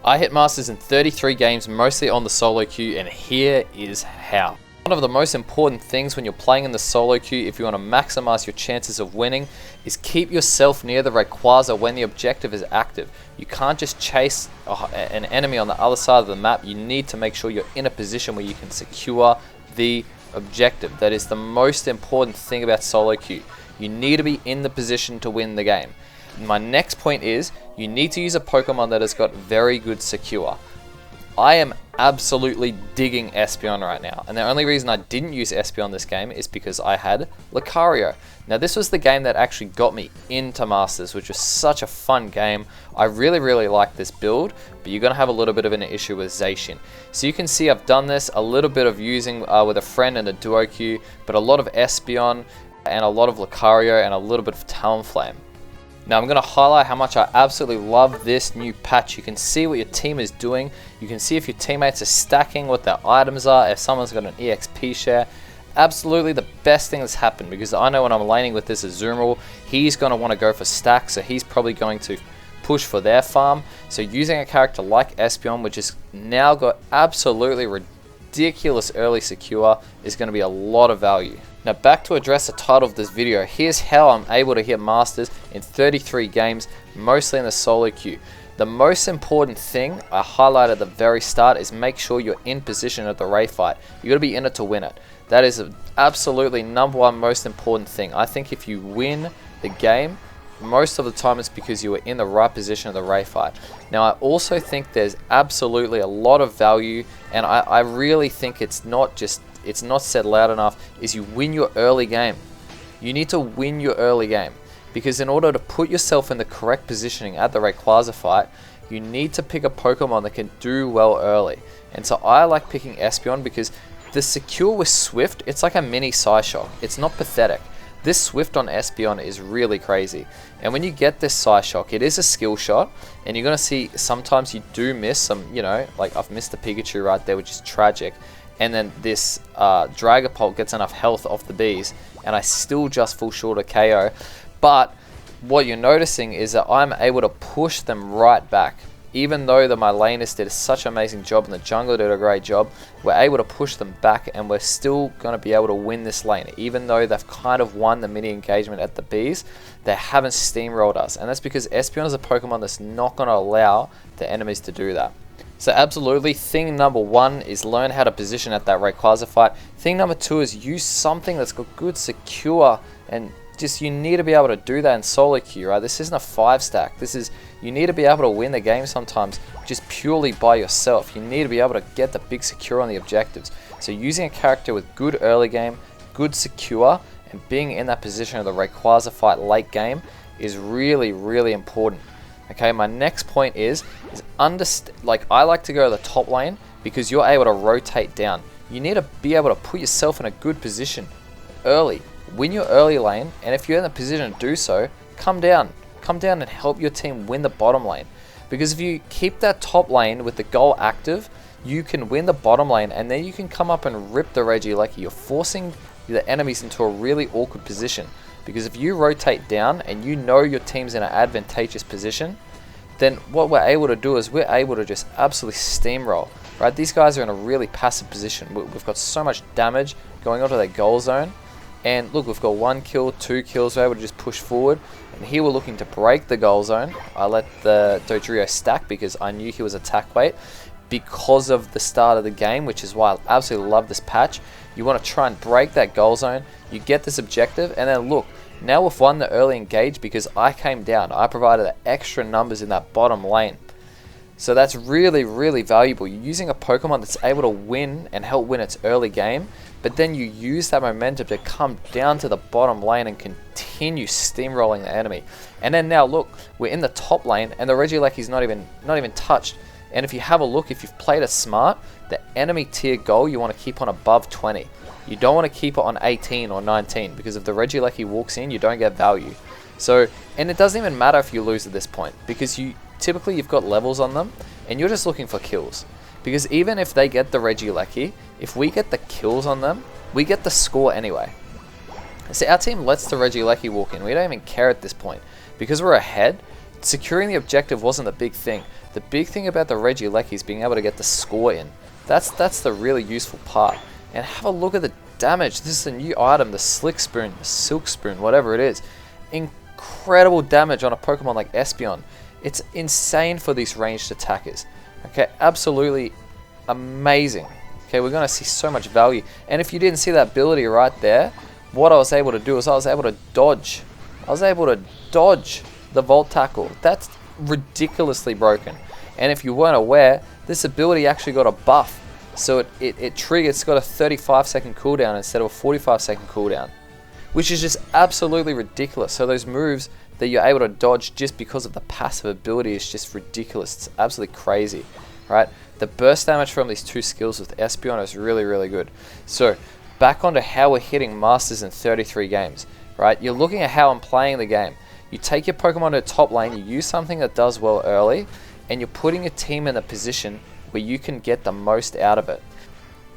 I hit Masters in 33 games, mostly on the SoloQ, and here is how. One of the most important things when you're playing in the SoloQ, if you want to maximize your chances of winning, is keep yourself near the Rayquaza when the objective is active. You can't just chase an enemy on the other side of the map. You need to make sure you're in a position where you can secure the objective. That is the most important thing about SoloQ. You need to be in the position to win the game. My next point is, you need to use a Pokemon that has got very good secure. I am absolutely digging Espeon right now, and the only reason I didn't use Espeon this game is because I had Lucario. Now this was the game that actually got me into Masters, which was such a fun game. I really like this build, but you're going to have a little bit of an issue with Zacian. So you can see I've done this, a little bit of using with a friend and a duo queue, but a lot of Espeon and a lot of Lucario and a little bit of Talonflame. Now I'm going to highlight how much I absolutely love this new patch. You can see what your team is doing. You can see if your teammates are stacking, what their items are, if someone's got an EXP share. Absolutely the best thing that's happened, because I know when I'm laning with this Azumarill, he's going to want to go for stacks, so he's probably going to push for their farm. So using a character like Espeon, which has now got absolutely ridiculous early secure, is going to be a lot of value. Now back to address the title of this video, here's how I'm able to hit Masters in 33 games, mostly in the SoloQ. The most important thing I highlighted at the very start is make sure you're in position at the Ray fight. You got to be in it to win it. That is absolutely number one most important thing. I think if you win the game, most of the time it's because you were in the right position of the Ray fight. Now I also think there's absolutely a lot of value, and I really think it's not said loud enough, is you win your early game. You need to win your early game, because in order to put yourself in the correct positioning at the Rayquaza fight, you need to pick a Pokemon that can do well early. And so I like picking Espeon because the secure with Swift, it's like a mini Psyshock. It's not pathetic. This Swift on Espeon is really crazy. And when you get this Psyshock, it is a skill shot, and you're going to see sometimes you do miss some, like I've missed the Pikachu right there, which is tragic. And then this Dragapult gets enough health off the bees, and I still just fall short of KO. But what you're noticing is that I'm able to push them right back. Even though my laners did such an amazing job and the jungler did a great job, we're able to push them back, and we're still going to be able to win this lane. Even though they've kind of won the mini engagement at the bees, they haven't steamrolled us. And that's because Espeon is a Pokemon that's not going to allow the enemies to do that. So absolutely, thing number one is learn how to position at that Rayquaza fight. Thing number two is use something that's got good secure, and just you need to be able to do that in SoloQ, right? This isn't a 5-stack. You need to be able to win the game sometimes just purely by yourself. You need to be able to get the big secure on the objectives. So using a character with good early game, good secure, and being in that position of the Rayquaza fight late game is really important. Okay, my next point is I like to go to the top lane because you're able to rotate down. You need to be able to put yourself in a good position early. Win your early lane, and if you're in the position to do so, come down and help your team win the bottom lane. Because if you keep that top lane with the goal active, you can win the bottom lane, and then you can come up and rip the Regieleki. You're forcing the enemies into a really awkward position. Because if you rotate down and you know your team's in an advantageous position, then what we're able to do is we're able to just absolutely steamroll. Right? These guys are in a really passive position. We've got so much damage going onto their goal zone. And look, we've got 1 kill, 2 kills, we're able to just push forward. And here we're looking to break the goal zone. I let the Dodrio stack because I knew he was attack weight because of the start of the game, which is why I absolutely love this patch. You want to try and break that goal zone, you get this objective, and then look, now we've won the early engage because I came down. I provided the extra numbers in that bottom lane. So that's really valuable. You're using a Pokemon that's able to win and help win its early game, but then you use that momentum to come down to the bottom lane and continue steamrolling the enemy. And then now look, we're in the top lane and the Regieleki's not even touched. And if you have a look, if you've played it smart, the enemy tier goal you want to keep on above 20. You don't want to keep it on 18 or 19 because if the Regieleki walks in, you don't get value. So, and it doesn't even matter if you lose at this point because typically you've got levels on them and you're just looking for kills. Because even if they get the Regieleki, if we get the kills on them, we get the score anyway. See, our team lets the Regieleki walk in. We don't even care at this point. Because we're ahead, securing the objective wasn't the big thing. The big thing about the Regieleki is being able to get the score in. That's the really useful part. And have a look at the damage. This is a new item, the Slick Spoon, the Silk Spoon, whatever it is. Incredible damage on a Pokemon like Espeon. It's insane for these ranged attackers. Okay, absolutely amazing. Okay, we're going to see so much value. And if you didn't see that ability right there, what I was able to do is I was able to dodge. I was able to dodge the Volt Tackle. That's ridiculously broken. And if you weren't aware, this ability actually got a buff. So it triggered, it's got a 35-second cooldown instead of a 45-second cooldown, which is just absolutely ridiculous. So those moves that you're able to dodge just because of the passive ability is just ridiculous. It's absolutely crazy, right? The burst damage from these two skills with Espeon is really, really good. So back onto how we're hitting Masters in 33 games, right? You're looking at how I'm playing the game. You take your Pokemon to the top lane, you use something that does well early, and you're putting your team in a position where you can get the most out of it.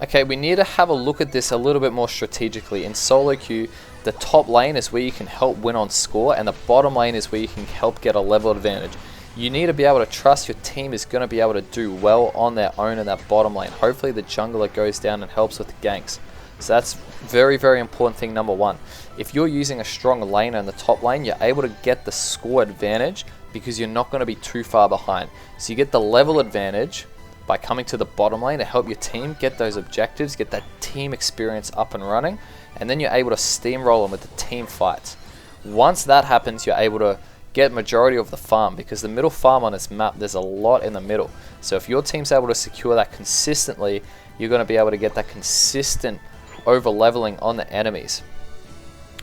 Okay, we need to have a look at this a little bit more strategically. In solo queue, the top lane is where you can help win on score, and the bottom lane is where you can help get a level advantage. You need to be able to trust your team is going to be able to do well on their own in that bottom lane. Hopefully the jungler goes down and helps with the ganks. So that's very, very important thing number one. If you're using a strong laner in the top lane, you're able to get the score advantage because you're not going to be too far behind. So you get the level advantage by coming to the bottom lane to help your team get those objectives, get that team experience up and running, and then you're able to steamroll them with the team fights. Once that happens, you're able to get majority of the farm, because the middle farm on this map, there's a lot in the middle. So if your team's able to secure that consistently, you're going to be able to get that consistent over leveling on the enemies,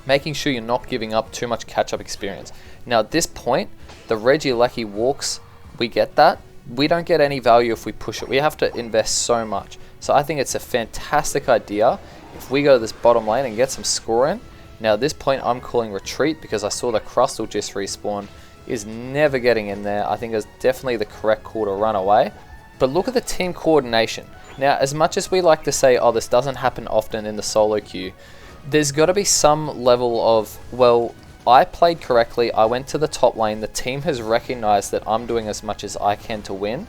making sure you're not giving up too much catch-up experience. Now at this point, the Regieleki walks, we get that. We don't get any value if we push it. We have to invest so much. So I think it's a fantastic idea if we go to this bottom lane and get some score in. Now at this point I'm calling retreat because I saw the Crustle just respawn. Is never getting in there. I think it's definitely the correct call to run away. But look at the team coordination. Now as much as we like to say, oh, this doesn't happen often in the solo queue, there's got to be some level of, well, I played correctly, I went to the top lane, the team has recognized that I'm doing as much as I can to win,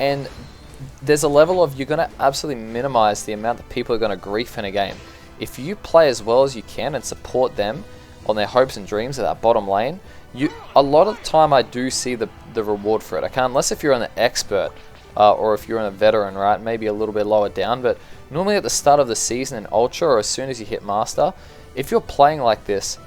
and there's a level of you're going to absolutely minimize the amount that people are going to grief in a game. If you play as well as you can and support them on their hopes and dreams at that bottom lane, a lot of the time I do see the reward for it. I can't, unless if you're an expert or if you're a veteran, right, maybe a little bit lower down, but normally at the start of the season in Ultra or as soon as you hit Master, if you're playing like this,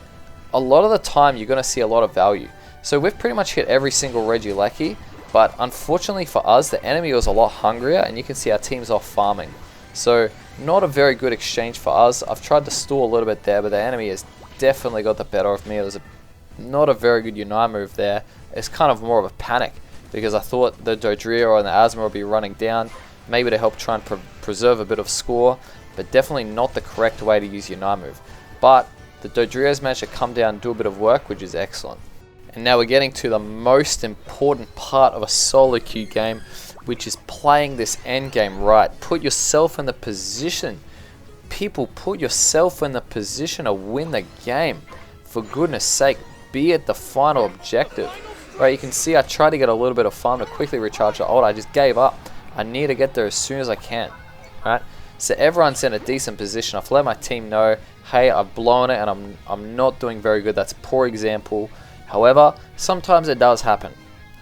a lot of the time you're going to see a lot of value. So we've pretty much hit every single Regieleki, but unfortunately for us, the enemy was a lot hungrier, and you can see our team's off farming. So not a very good exchange for us. I've tried to stall a little bit there, but the enemy has definitely got the better of me. It was not a very good Unite move there. It's kind of more of a panic, because I thought the Dodrio and the Asma would be running down, maybe to help try and preserve a bit of score, but definitely not the correct way to use Unite move. But the Dodrio's managed to come down and do a bit of work, which is excellent. And now we're getting to the most important part of a solo queue game, which is playing this end game right. Put yourself in the position. People, put yourself in the position to win the game. For goodness sake, be at the final objective. Right, you can see I tried to get a little bit of farm to quickly recharge the ult. I just gave up. I need to get there as soon as I can. Right? So everyone's in a decent position. I've let my team know, hey, I've blown it and I'm not doing very good. That's a poor example. However, sometimes it does happen.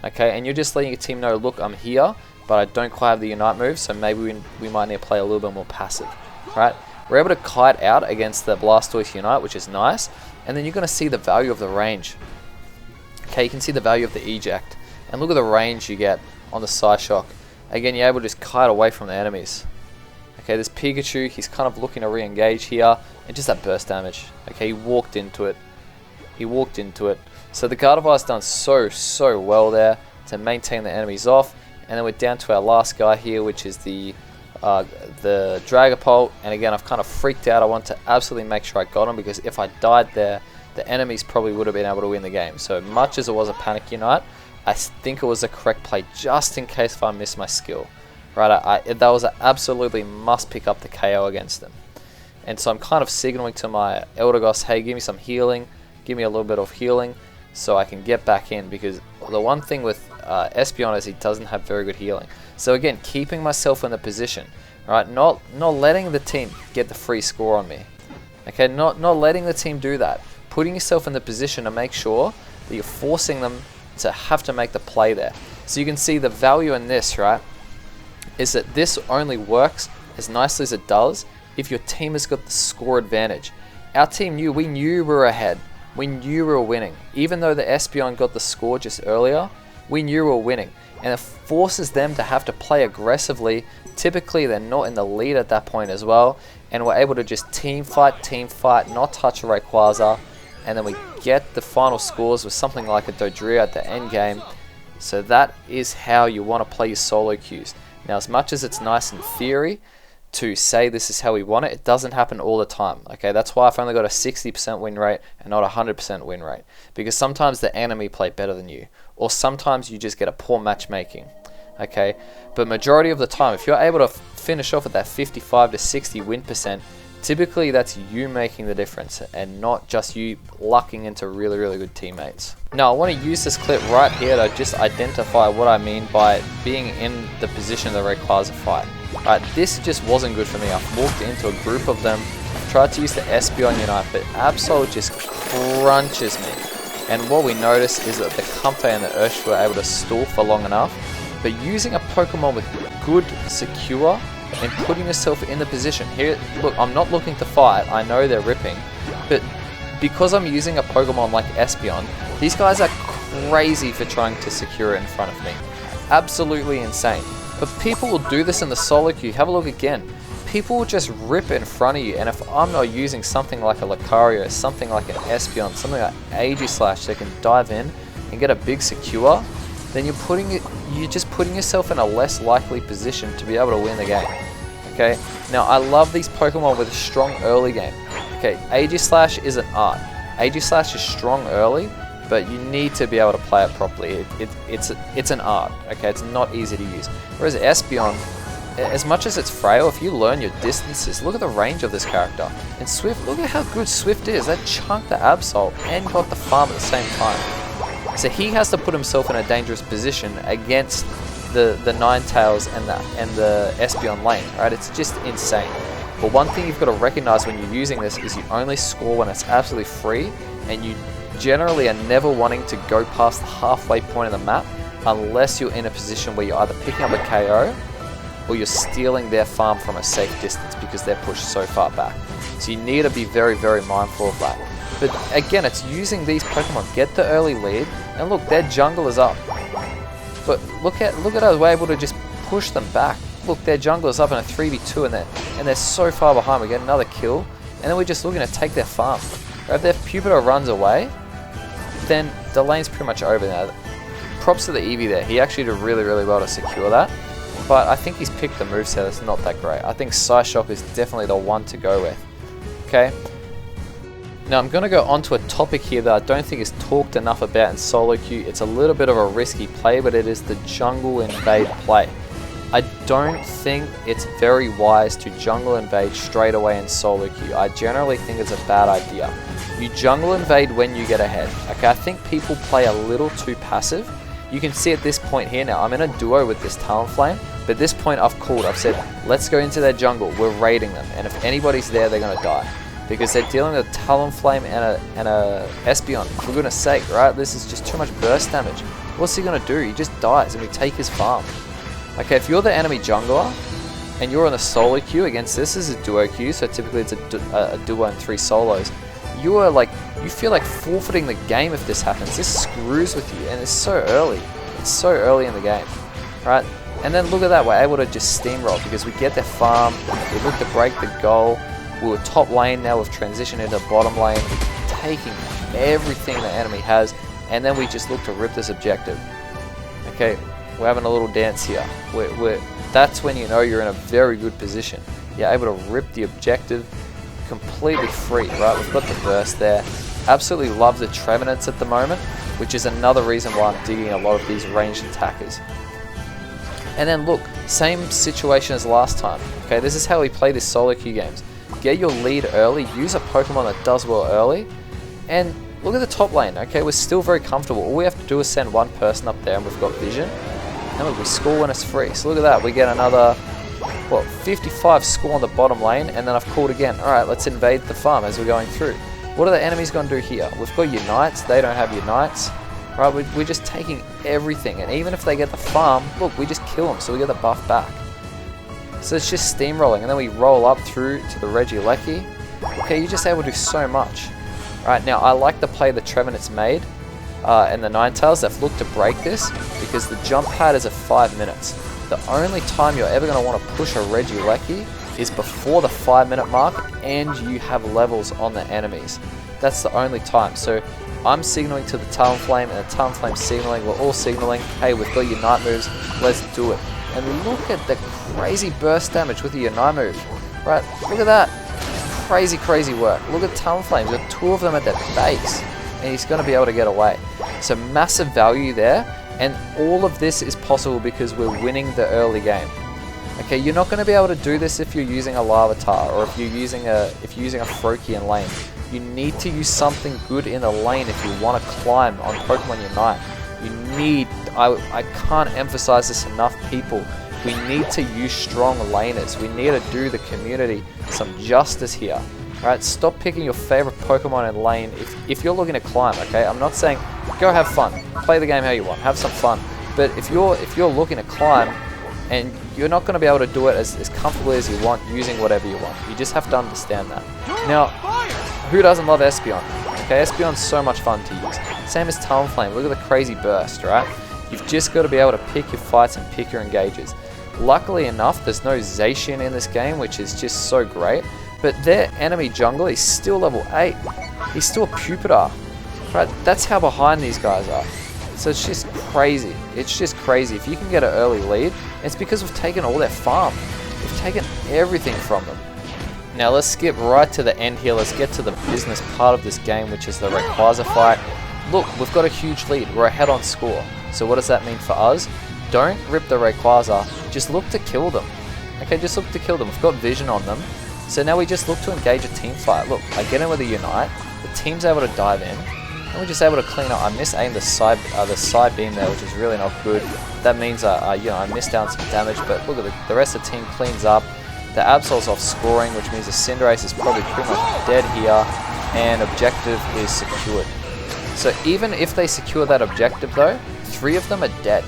Okay, and you're just letting your team know, look, I'm here, but I don't quite have the Unite move, so maybe we might need to play a little bit more passive. Right? We're able to kite out against the Blastoise Unite, which is nice. And then you're going to see the value of the range. Okay, you can see the value of the eject. And look at the range you get on the Psyshock. Again, you're able to just kite away from the enemies. Okay, this Pikachu, he's kind of looking to re-engage here, and just that burst damage. Okay, he walked into it. He walked into it. So the Gardevoir's done so well there to maintain the enemies off. And then we're down to our last guy here, which is the Dragapult. And again, I've kind of freaked out. I want to absolutely make sure I got him, because if I died there, the enemies probably would have been able to win the game. So much as it was a panic Unite, I think it was the correct play just in case if I missed my skill. Right, that was an absolutely must pick up the KO against them. And so I'm kind of signaling to my Eldegoss, hey, give me some healing, give me a little bit of healing so I can get back in, because the one thing with Espeon, as he doesn't have very good healing. So again, keeping myself in the position, right? Not letting the team get the free score on me. Okay, not letting the team do that. Putting yourself in the position to make sure that you're forcing them to have to make the play there. So you can see the value in this, right, is that this only works as nicely as it does if your team has got the score advantage. Our team knew, we were ahead. We knew we were winning. Even though the Espeon got the score just earlier, we knew we were winning. And it forces them to have to play aggressively. Typically, they're not in the lead at that point as well. And we're able to just team fight, not touch a Rayquaza. And then we get the final scores with something like a Dodrio at the end game. So that is how you want to play your solo queues. Now, as much as it's nice in theory to say this is how we want it, it doesn't happen all the time. Okay, that's why I've only got a 60% win rate and not a 100% win rate. Because sometimes the enemy play better than you, or sometimes you just get a poor matchmaking. Okay, but majority of the time, if you're able to finish off at that 55 to 60 win percent, typically that's you making the difference and not just you lucking into really good teammates. Now I want to use this clip right here to just identify what I mean by being in the position of the Rayquaza fight. Right, this just wasn't good for me. I've walked into a group of them, tried to use the Espeon Unite, but Absol just crunches me. And what we notice is that the Comfey and the Urshifu were able to stall for long enough, but using a Pokemon with good secure and putting yourself in the position. Here, look, I'm not looking to fight, I know they're ripping, but because I'm using a Pokemon like Espeon, these guys are crazy for trying to secure it in front of me. Absolutely insane. But people will do this in the solo queue. Have a look again. People will just rip in front of you, and if I'm not using something like a Lucario, something like an Espeon, something like Aegislash that can dive in and get a big secure, then you're just putting yourself in a less likely position to be able to win the game. Okay, now I love these Pokemon with a strong early game. Okay, Aegislash is an art. Aegislash is strong early, but you need to be able to play it properly. It's an art. Okay, it's not easy to use. Whereas Espeon, as much as it's frail, if you learn your distances, look at the range of this character. And Swift, look at how good Swift is. That chunked the Absol and got the farm at the same time. So he has to put himself in a dangerous position against the Ninetales and the Espeon lane, right? It's just insane. But one thing you've got to recognize when you're using this is you only score when it's absolutely free, and you generally are never wanting to go past the halfway point of the map unless you're in a position where you're either picking up a KO or you're stealing their farm from a safe distance because they're pushed so far back. So you need to be very mindful of that. But again, it's using these Pokemon, get the early lead, and look, their jungle is up. But look at how we're able to just push them back. Look, their jungle is up in a 3v2 and they're so far behind. We get another kill, and then we're just looking to take their farm. If their Pupitar runs away, then the lane's pretty much over now. Props to the Eevee there. He actually did really well to secure that. But I think he's picked the moveset that's not that great. I think Psyshock is definitely the one to go with. Okay. Now I'm going to go on to a topic here that I don't think is talked enough about in solo queue. It's a little bit of a risky play, but it is the jungle invade play. I don't think it's very wise to jungle invade straight away in solo queue. I generally think it's a bad idea. You jungle invade when you get ahead. Okay, I think people play a little too passive. You can see at this point here now, I'm in a duo with this Talonflame, but at this point I've said, let's go into their jungle, we're raiding them, and if anybody's there, they're going to die. Because they're dealing with a Talonflame and a Espeon, for goodness sake, right? This is just too much burst damage. What's he going to do? He just dies and we take his farm. Okay, if you're the enemy jungler, and you're on the solo queue against this is a duo queue, so typically it's a duo and 3 solos, you feel like forfeiting the game if this happens. This screws with you, and it's so early. It's so early in the game, right? And then look at that, we're able to just steamroll because we get their farm, we look to break the goal, we were top lane, now we've transitioned into bottom lane, we're taking everything the enemy has, and then we just look to rip this objective. Okay, we're having a little dance here. That's when you know you're in a very good position. You're able to rip the objective completely free, right? We've got the burst there. Absolutely love the Trevenants at the moment, which is another reason why I'm digging a lot of these ranged attackers. And then look, same situation as last time. Okay, this is how we play this solo queue games. Get your lead early, use a Pokemon that does well early, and look at the top lane, okay, we're still very comfortable. All we have to do is send one person up there and we've got vision. And look, we score when it's free. So look at that, we get another, what, 55 score on the bottom lane, and then I've called again. Alright, let's invade the farm as we're going through. What are the enemies going to do here? We've got unites, they don't have unites. Right, we're just taking everything, and even if they get the farm, look, we just kill them, so we get the buff back. So it's just steamrolling, and then we roll up through to the Regieleki. Okay, you're just able to do so much. Right, now I like the play that Trevenant's made, and the Ninetales. They've looked to break this, because the jump pad is at 5 minutes. The only time you're ever going to want to push a Regieleki is before the 5-minute mark, and you have levels on the enemies. That's the only time. So I'm signaling to the Talonflame, and the Talonflame signaling. We're all signaling, hey, we've got Unite moves, let's do it. And look at the crazy burst damage with the Unite move. Right, look at that. Crazy, crazy work. Look at Talonflame, we've got 2 of them at their base, and he's going to be able to get away. So massive value there, and all of this is possible because we're winning the early game. Okay, you're not going to be able to do this if you're using a Larvitar, or if you're using a Froakie in lane. You need to use something good in the lane if you want to climb on Pokemon Unite. You need, I can't emphasize this enough, people. We need to use strong laners. We need to do the community some justice here. Alright, stop picking your favorite Pokemon in lane if you're looking to climb, okay? I'm not saying go have fun, play the game how you want, have some fun. But if you're looking to climb, and you're not going to be able to do it as comfortably as you want using whatever you want. You just have to understand that. Now, who doesn't love Espeon? Okay, Espeon's so much fun to use. Same as Talonflame, look at the crazy burst, right? You've just got to be able to pick your fights and pick your engages. Luckily enough, there's no Zacian in this game, which is just so great. But their enemy jungler is still level 8. He's still a Pupitar. Right? That's how behind these guys are. So it's just crazy. It's just crazy. If you can get an early lead, it's because we've taken all their farm. We've taken everything from them. Now let's skip right to the end here. Let's get to the business part of this game, which is the Rayquaza fight. Look, we've got a huge lead. We're ahead on score. So what does that mean for us? Don't rip the Rayquaza. Just look to kill them. Okay, just look to kill them. We've got vision on them. So now we just look to engage a team fight. Look, I get in with a Unite. The team's able to dive in. And we're just able to clean up. I misaimed the side beam there, which is really not good. That means I missed out some damage, but look at the rest of the team cleans up. The Absol's off scoring, which means the Cinderace is probably pretty much dead here, and objective is secured. So even if they secure that objective though, 3 of them are dead,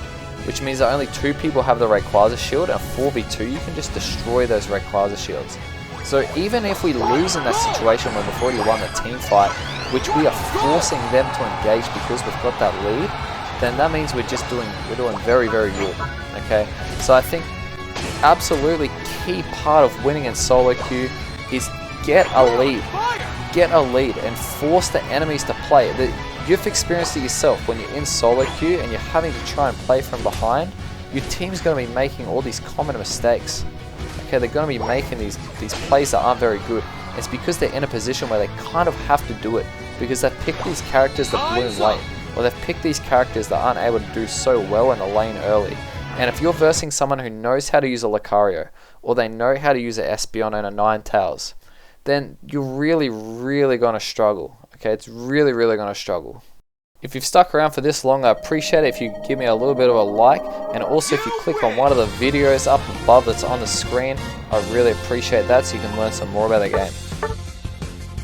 which means that only 2 people have the Rayquaza shield, and 4v2 you can just destroy those Rayquaza shields. So even if we lose in that situation where we've already won the team fight, which we are forcing them to engage because we've got that lead, then that means we're doing very, very good. Okay, so I think absolutely key part of winning in solo queue is get a lead and force the enemies to play. You've experienced it yourself when you're in solo queue and you're having to try and play from behind. Your team's going to be making all these common mistakes. Okay, they're going to be making these plays that aren't very good. It's because they're in a position where they kind of have to do it because they've picked these characters that bloom late, or they've picked these characters that aren't able to do so well in the lane early. And if you're versing someone who knows how to use a Lucario, or they know how to use an Espeon and a Ninetales, then you're really, really going to struggle. Okay, it's really, really going to struggle. If you've stuck around for this long, I appreciate it if you give me a little bit of a like, and also if you click on one of the videos up above that's on the screen, I really appreciate that so you can learn some more about the game.